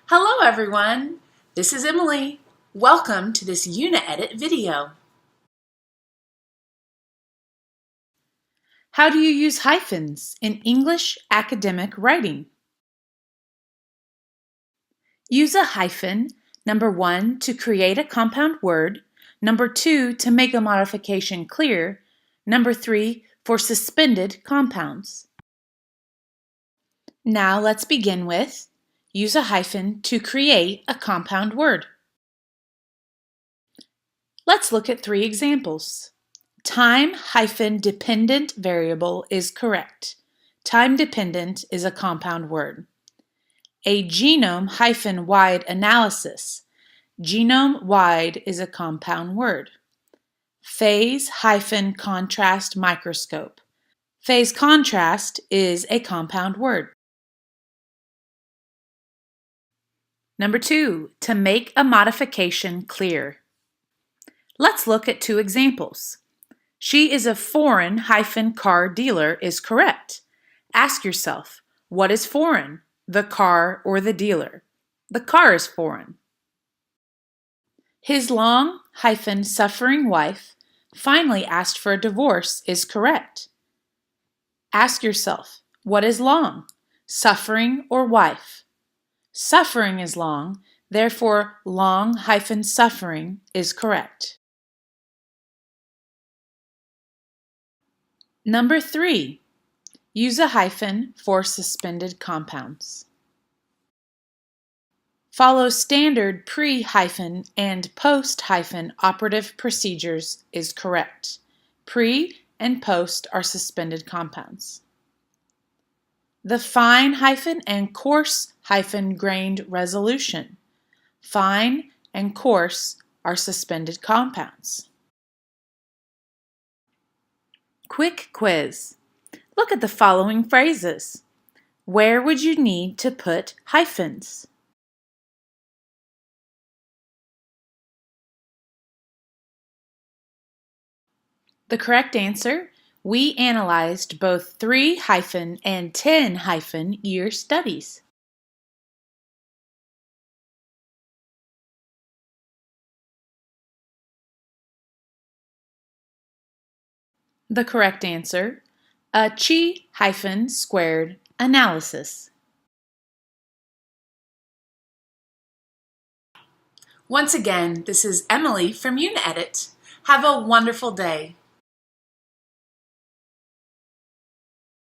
Hello everyone, this is Emily. Welcome to this Uni-edit video. How do you use hyphens in English academic writing? Use a hyphen, number 1, to create a compound word, number 2, to make a modification clear, number 3, for suspended compounds. Now let's begin with use a hyphen to create a compound word. Let's look at 3 examples. Time-dependent variable is correct. Time-dependent is a compound word. A genome-wide analysis. Genome-wide is a compound word. Phase-contrast microscope. Phase contrast is a compound word. Number 2, to make a modification clear. Let's look at 2 examples. She is a foreign car dealer is correct. Ask yourself, what is foreign, the car or the dealer? The car is foreign. His long suffering wife finally asked for a divorce is correct. Ask yourself, what is long, suffering or wife? Suffering is long, therefore long suffering is correct. Number 3, use a hyphen for suspended compounds. Follow standard pre-hyphen and post-hyphen operative procedures is correct. Pre and post are suspended compounds. The fine and coarse grained resolution. Fine and coarse are suspended compounds. Quick quiz. Look at the following phrases. Where would you need to put hyphens? The correct answer, we analyzed both 3 and 10 year studies. The correct answer, a chi-squared analysis. Once again, this is Emily from Uni-edit. Have a wonderful day.